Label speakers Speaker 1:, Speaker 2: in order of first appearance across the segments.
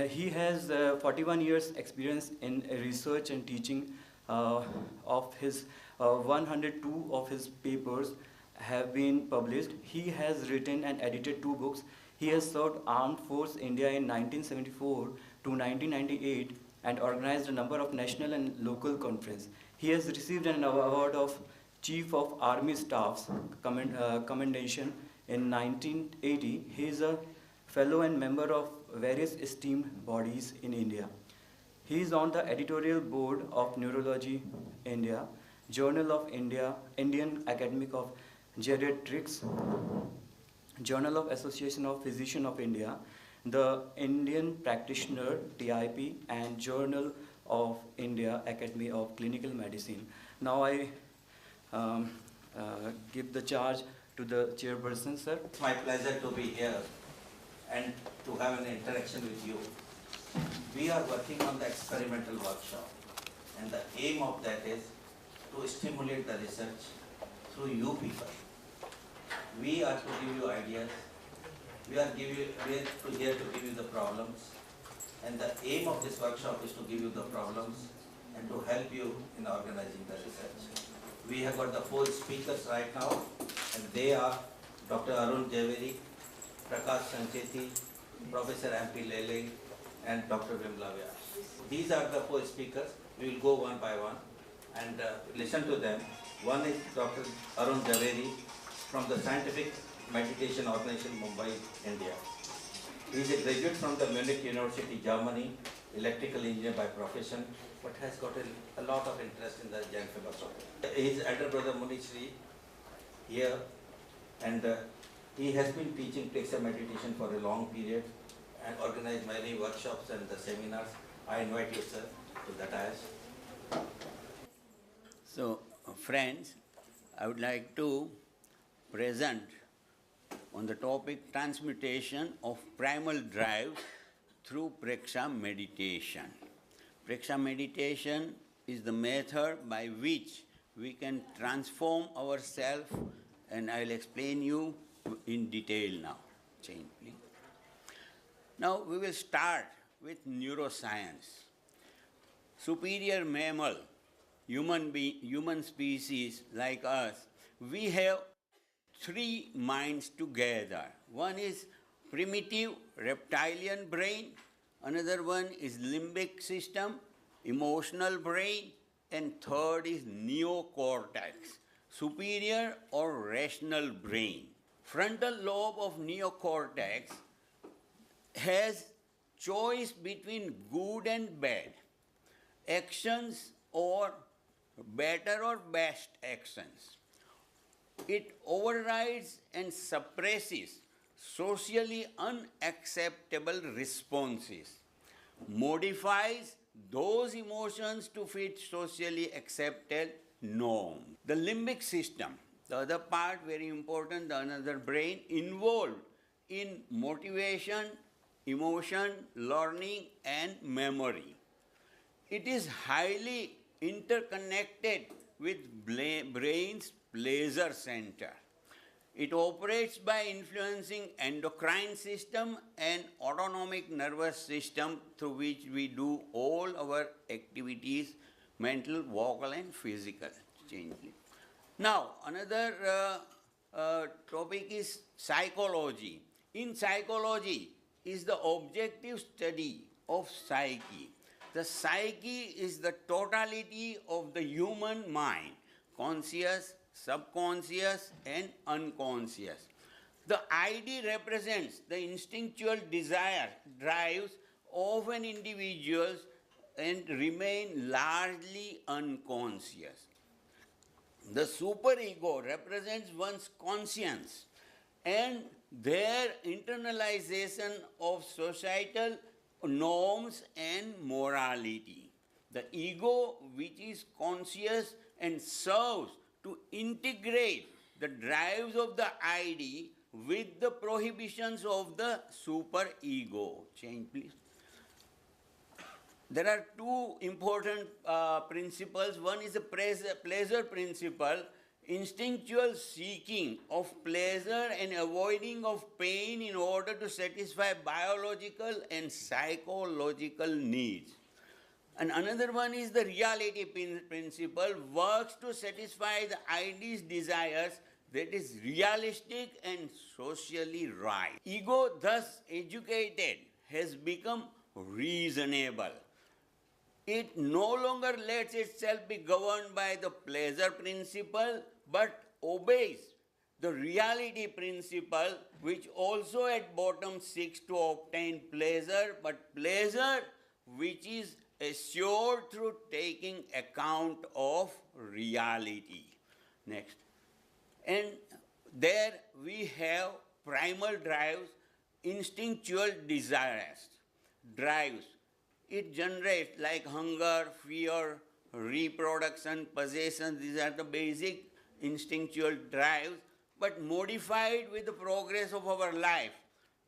Speaker 1: He has 41 years experience in research and teaching. Of his 102 of his papers have been published. He has written and edited 2 books. He has served Armed Force India in 1974 to 1998 and organized a number of national and local conferences. He has received an award of Chief of Army Staff's commendation in 1980. He is a fellow and member of various esteemed bodies in India. He is on the editorial board of Neurology India, Journal of India, Indian Academy of Geriatrics, Journal of Association of Physicians of India, the Indian Practitioner TIP, and Journal of India Academy of Clinical Medicine. Now I give the charge to the chairperson, sir.
Speaker 2: It's my pleasure to be here and to have an interaction with you. We are working on the experimental workshop, and the aim of that is to stimulate the research through you people. We are to give you ideas, we are here to give you the problems, and the aim of this workshop is to give you the problems and to help you in organizing the research. We have got the 4 speakers right now, and they are Dr. Arun Javeri, Prakash Sancheti, Professor M.P. Lele, and Dr. Vimla Vyas. These are the 4 speakers. We will go one by one and listen to them. One is Dr. Arun Javeri from the Scientific Meditation Organization, Mumbai, India. He is a graduate from the Munich University, Germany, electrical engineer by profession, but has got a lot of interest in the Jain philosophy. His elder brother Munishri here, and he has been teaching Preksha meditation for a long period and organized many workshops and the seminars. I invite you, sir, to the dais.
Speaker 3: So, friends, I would like to present on the topic transmutation of primal drive through Preksha meditation. Preksha meditation is the method by which we can transform ourselves, and I will explain you in detail now. Change, please. Now we will start with neuroscience. Superior mammal, human species like us, we have 3 minds together. One is primitive reptilian brain, another one is limbic system, emotional brain, and third is neocortex, superior or rational brain. Frontal lobe of neocortex has choice between good and bad actions or better or best actions. It overrides and suppresses socially unacceptable responses, modifies those emotions to fit socially accepted norms. The limbic system, the other part, very important, the another brain, involved in motivation, emotion, learning, and memory. It is highly interconnected with brain's pleasure center. It operates by influencing endocrine system and autonomic nervous system through which we do all our activities, mental, vocal, and physical. Now, another topic is psychology. In psychology is the objective study of psyche. The psyche is the totality of the human mind, conscious, subconscious, and unconscious. The ID represents the instinctual drives of an individual and remain largely unconscious. The superego represents one's conscience and their internalization of societal norms and morality. The ego, which is conscious and serves to integrate the drives of the ID with the prohibitions of the superego. Change, please. There are 2 important principles. One is the pleasure principle. instinctual seeking of pleasure and avoiding of pain in order to satisfy biological and psychological needs. And another one is the reality principle, works to satisfy the ide's desires that is realistic and socially right. Ego, thus educated, has become reasonable. It no longer lets itself be governed by the pleasure principle, but obeys the reality principle, which also at bottom seeks to obtain pleasure, but pleasure which is assured through taking account of reality. Next. And there we have primal drives, instinctual desires, drives. It generates like hunger, fear, reproduction, possession. These are the basic instinctual drives, but modified with the progress of our life.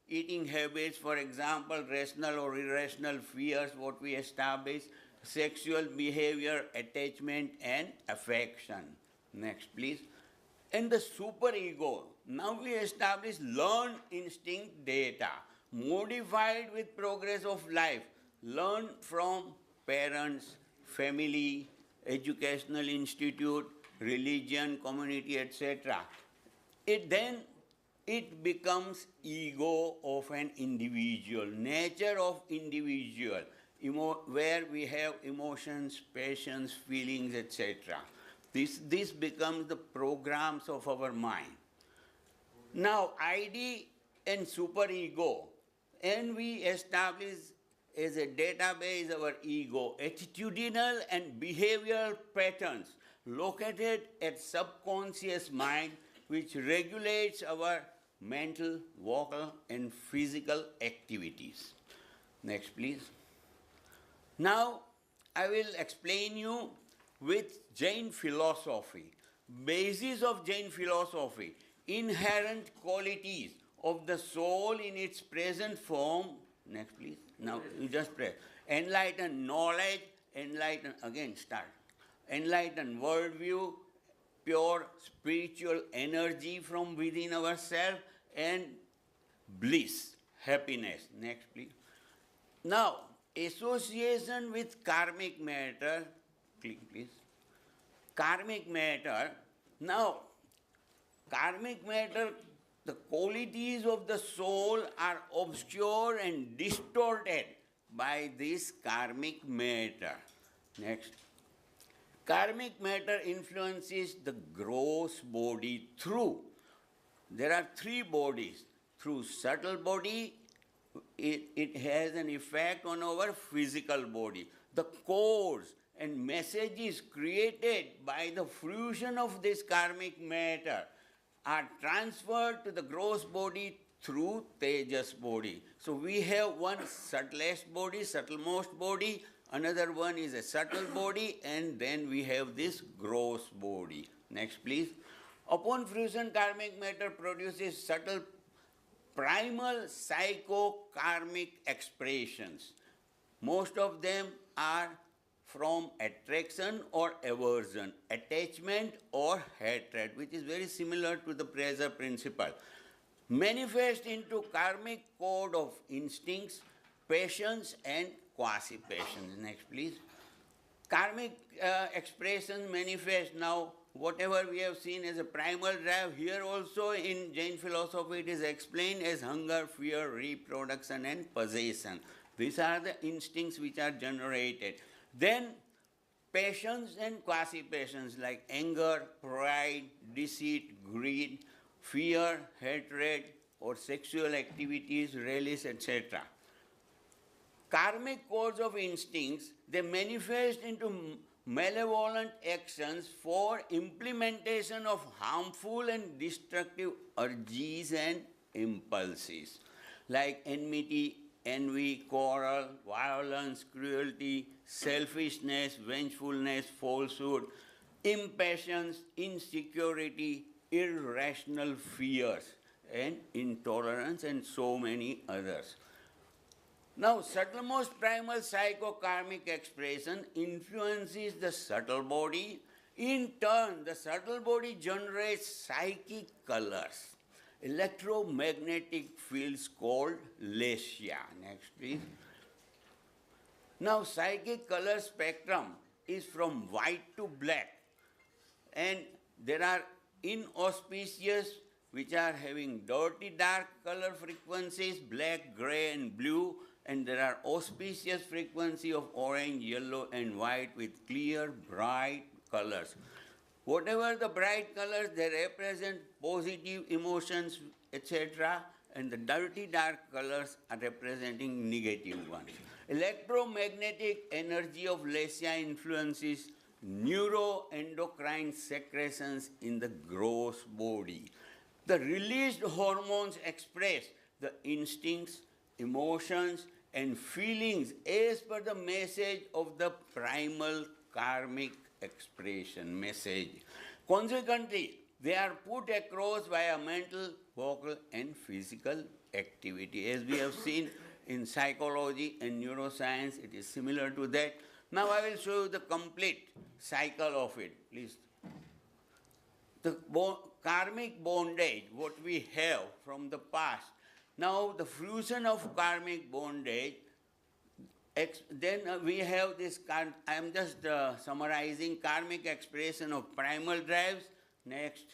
Speaker 3: Eating habits, for example, rational or irrational fears, what we establish, sexual behavior, attachment, and affection. Next, please. And the superego, now we establish learned instinct data, modified with progress of life, learned from parents, family, educational institute, religion, community, etc. It becomes ego of an individual, nature of individual, where we have emotions, passions, feelings, etc. This becomes the programs of our mind. Now, ID and superego, and we establish as a database our ego, attitudinal and behavioral patterns located at subconscious mind, which regulates our mental, vocal, and physical activities. Next, please. Now, I will explain you with Jain philosophy. Basis of Jain philosophy, inherent qualities of the soul in its present form. Next, please. Now, you just press. Enlightened knowledge, enlightened, again, start. Enlightened worldview, pure spiritual energy from within ourselves, and bliss, happiness. Next, please. Now, association with karmic matter, click please. Karmic matter. Now, karmic matter, the qualities of the soul are obscured and distorted by this karmic matter. Next. Karmic matter influences the gross body through, there are three bodies. Through subtle body, it has an effect on our physical body. The cause and messages created by the fruition of this karmic matter are transferred to the gross body through Tejas body. So we have one subtlest body, subtlemost body, another one is a subtle body, and then we have this gross body. Next, please. Upon fruition, karmic matter produces subtle primal psycho-karmic expressions. Most of them are from attraction or aversion, attachment or hatred, which is very similar to the pressure principle. Manifest into karmic code of instincts, passions, and quasi-passions. Next, please. Karmic expressions manifest now. Whatever we have seen as a primal drive, here also in Jain philosophy it is explained as hunger, fear, reproduction, and possession. These are the instincts which are generated. Then passions and quasi-passions like anger, pride, deceit, greed, fear, hatred, or sexual activities, relish, etc. Karmic codes of instincts, they manifest into malevolent actions for implementation of harmful and destructive urges and impulses, like enmity, envy, quarrel, violence, cruelty, selfishness, vengefulness, falsehood, impatience, insecurity, irrational fears, and intolerance, and so many others. Now, subtlemost primal psychokarmic expression influences the subtle body, In turn, the subtle body generates psychic colors, electromagnetic fields called leshya. Next, please. Now, psychic color spectrum is from white to black, and there are inauspicious which are having dirty dark color frequencies, black, gray, and blue, and there are auspicious frequency of orange, yellow, and white with clear, bright colors. Whatever the bright colors, they represent positive emotions, etc., and the dirty dark colors are representing negative ones. Electromagnetic energy of leshya influences neuroendocrine secretions in the gross body. The released hormones express the instincts, emotions, and feelings as per the message of the primal karmic expression message. Consequently, they are put across via mental, vocal, and physical activity. As we have seen in psychology and neuroscience, it is similar to that. Now I will show you the complete cycle of it, please. The karmic bondage, what we have from the past. Now the fusion of karmic bondage, then we have this, I am just summarizing karmic expression of primal drives. Next,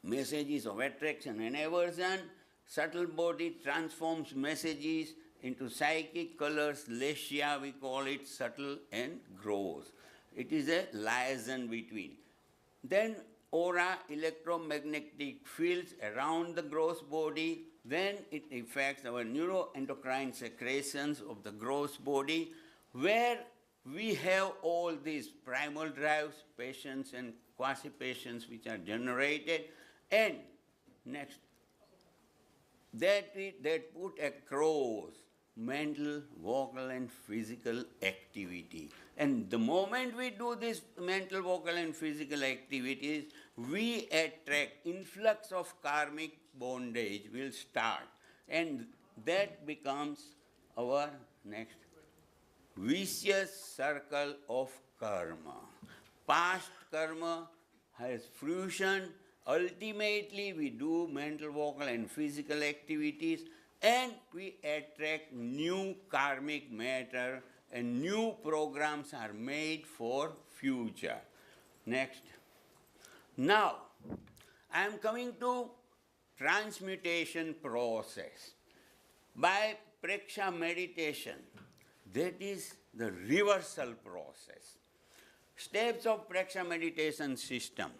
Speaker 3: messages of attraction and aversion. Subtle body transforms messages into psychic colors, leshya we call it, subtle and gross. It is a liaison between. Then aura, electromagnetic fields around the gross body, then it affects our neuroendocrine secretions of the gross body, where we have all these primal drives, passions and quasi-passions which are generated, and next, that put across mental, vocal, and physical activity. And the moment we do this mental, vocal, and physical activities, we attract influx of karmic bondage will start. And that becomes our next vicious circle of karma. Past karma has fruition. Ultimately, we do mental, vocal, and physical activities, and we attract new karmic matter, and new programs are made for future. Next. Now, I am coming to transmutation process. By Preksha meditation, that is the reversal process. Steps of Preksha meditation system.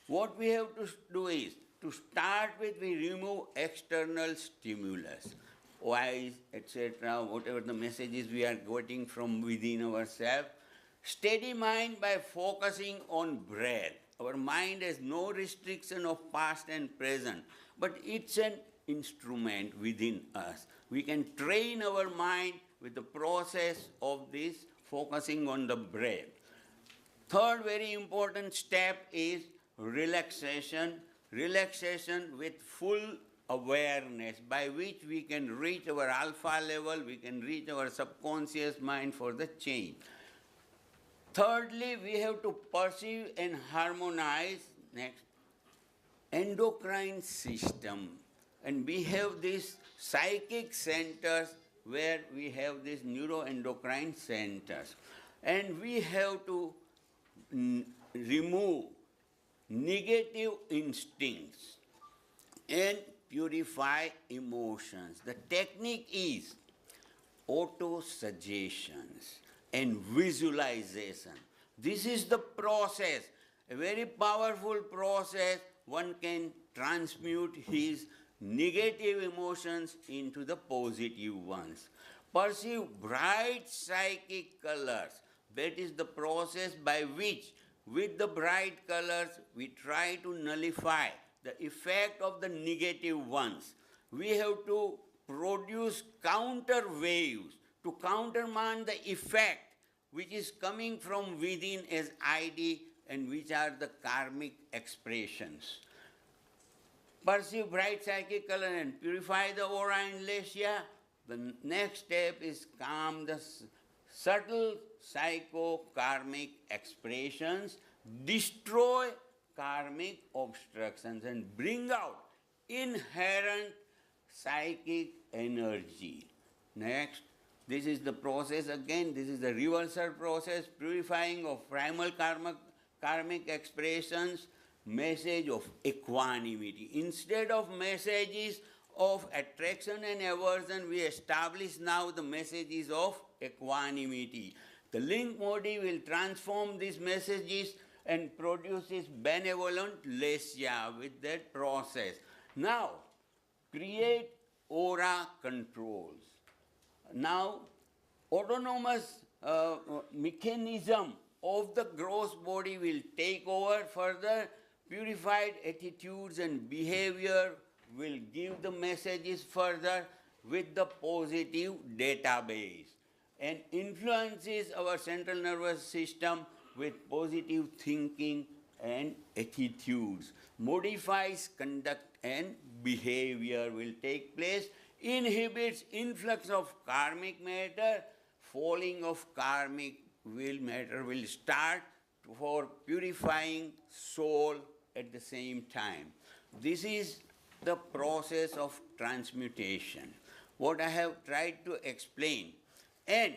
Speaker 3: What we have to do is, to start with, we remove external stimulus, voice, etc., whatever the messages we are getting from within ourselves. Steady mind by focusing on breath. Our mind has no restriction of past and present, but it's an instrument within us. We can train our mind with the process of this focusing on the breath. Third very important step is relaxation. Relaxation with full awareness, by which we can reach our alpha level, we can reach our subconscious mind for the change. Thirdly, we have to perceive and harmonize, next, endocrine system. And we have these psychic centers where we have these neuroendocrine centers. And we have to remove negative instincts and purify emotions. The technique is auto-suggestions and visualization. This is the process, a very powerful process. One can transmute his negative emotions into the positive ones. Perceive bright psychic colors. That is the process by which, with the bright colors, we try to nullify the effect of the negative ones. We have to produce counter waves to countermand the effect which is coming from within as ID, and which are the karmic expressions. Perceive bright psychic color and purify the aura in leshya. The next step is calm the subtle psycho-karmic expressions, destroy karmic obstructions and bring out inherent psychic energy. Next, this is the process again, this is the reversal process, purifying of primal karmic expressions, message of equanimity. Instead of messages of attraction and aversion, we establish now the messages of equanimity. The link modi will transform these messages and produces benevolent lesya with that process. Now, create aura controls. Now, autonomous mechanism of the gross body will take over further. Purified attitudes and behavior will give the messages further with the positive database and influences our central nervous system with positive thinking and attitudes. Modifies conduct and behavior will take place. Inhibits influx of karmic matter. Falling of karmic matter will start for purifying soul at the same time. This is the process of transmutation, what I have tried to explain. And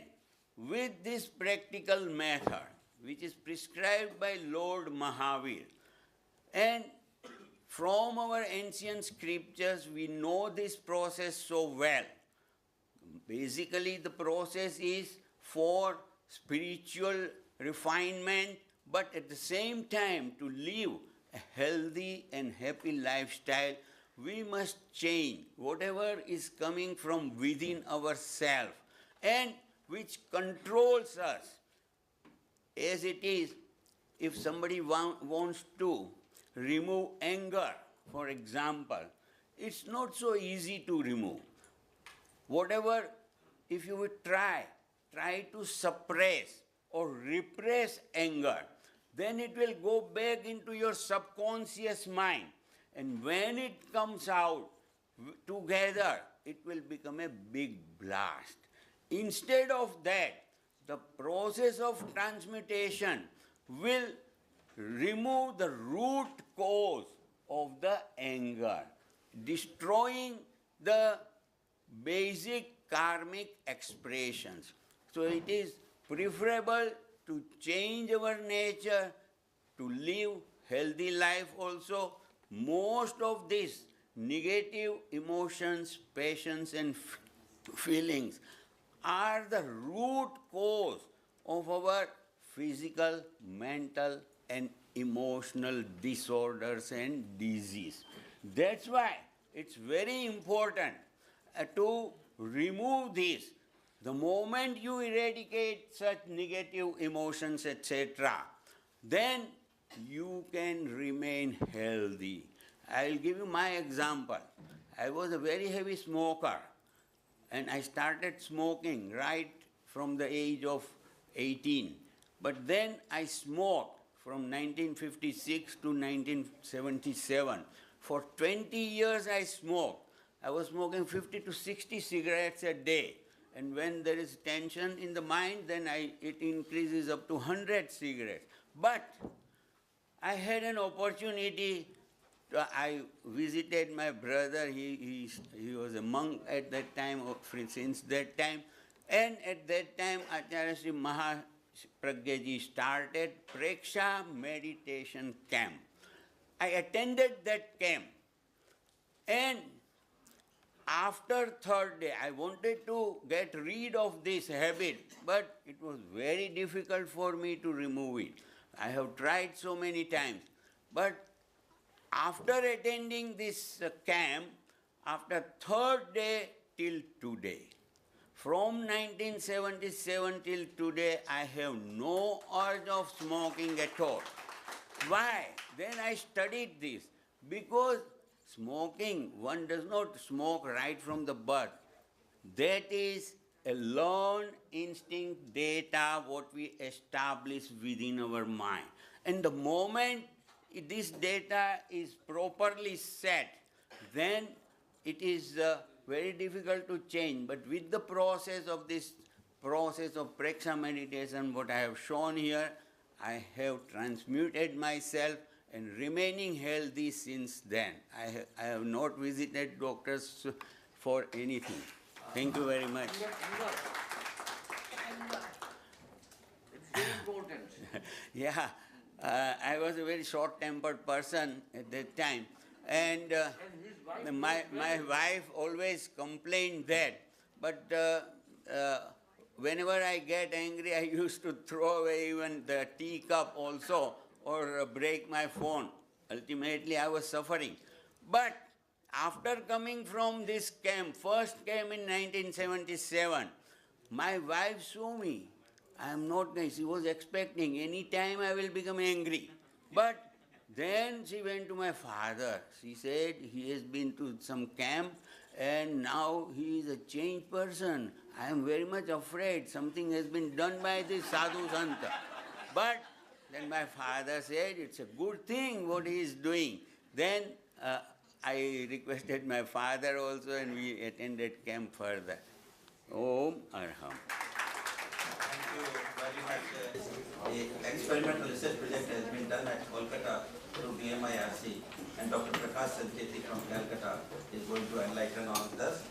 Speaker 3: with this practical method, which is prescribed by Lord Mahavir, and from our ancient scriptures, we know this process so well. Basically, the process is for spiritual refinement, but at the same time, to live a healthy and happy lifestyle, we must change whatever is coming from within ourselves and which controls us. As it is, if somebody wants to remove anger, for example, it's not so easy to remove. Whatever, if you would try to suppress or repress anger, then it will go back into your subconscious mind. And when it comes out together, it will become a big blast. Instead of that, the process of transmutation will remove the root cause of the anger, destroying the basic karmic expressions. So it is preferable to change our nature, to live healthy life also. Most of these negative emotions, passions and feelings are the root cause of our physical, mental and emotional disorders and disease. That's why it's very important to remove this. The moment you eradicate such negative emotions, etc., then you can remain healthy. I'll give you my example. I was a very heavy smoker, and I started smoking right from the age of 18. But then I smoked from 1956 to 1977. For 20 years I smoked. I was smoking 50 to 60 cigarettes a day. And when there is tension in the mind, then it increases up to 100 cigarettes. But I had an opportunity. I visited my brother. He was a monk at that time, since that time. And at that time, Acharya Sri Mahapragyaji started Preksha meditation camp. I attended that camp. And after third day, I wanted to get rid of this habit, but it was very difficult for me to remove it. I have tried so many times. But after attending this camp, after third day till today, from 1977 till today, I have no urge of smoking at all. Why? Then I studied this. Because smoking, one does not smoke right from the birth. That is a learned instinct data, what we establish within our mind. And the moment this data is properly set, then it is very difficult to change. But with the process of this process of Preksha meditation, what I have shown here, I have transmuted myself and remaining healthy since then. I have not visited doctors for anything. Thank you very much.
Speaker 4: It's very important.
Speaker 3: Yeah, I was a very short-tempered person at that time, and my wife always complained that. But whenever I get angry, I used to throw away even the teacup also, or break my phone. Ultimately, I was suffering. But after coming from this camp, first camp in 1977, my wife saw me. I am not nice. She was expecting any time I will become angry. But then she went to my father. She said he has been to some camp and now he is a changed person. I am very much afraid something has been done by this sadhu santa. But then my father said it's a good thing what he is doing. Then I requested my father also and we attended camp further. Om Arham.
Speaker 2: Thank you very much. The experimental research project has been done at Kolkata through BMIRC, and Dr. Prakash Sancheti from Calcutta is going to enlighten on this.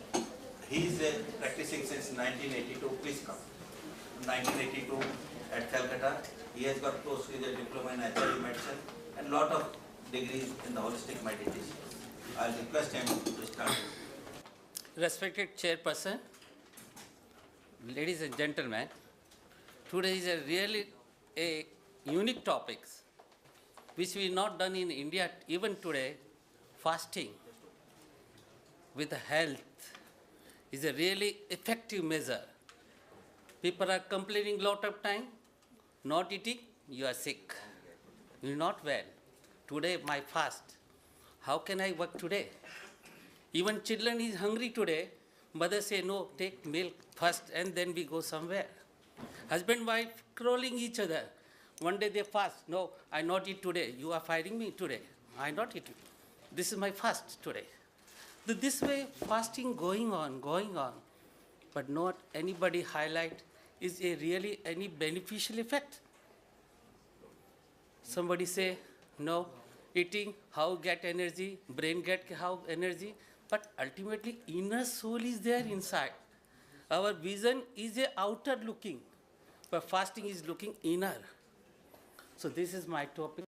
Speaker 2: He is practicing since 1982. Please come. 1982 at Calcutta. He has got postgraduate diploma in natural medicine and lot of degrees in the holistic meditation. I'll request him to start.
Speaker 4: Respected chairperson, ladies and gentlemen, today is a really a unique topics which we not done in India even today. Fasting with the health is a really effective measure. People are complaining lot of time, not eating, you are sick, you are not well. Today my fast, how can I work today? Even children is hungry today, mother say no, take milk first and then we go somewhere. Husband, wife crawling each other. One day they fast, no, I not eat today, you are fighting me today, I not eat. This is my fast today. This way fasting going on, but not anybody highlight is a really any beneficial effect. Somebody say, no, eating, how get energy, brain get how energy, but ultimately inner soul is there inside. Our vision is a outer looking, but fasting is looking inner. So this is my topic.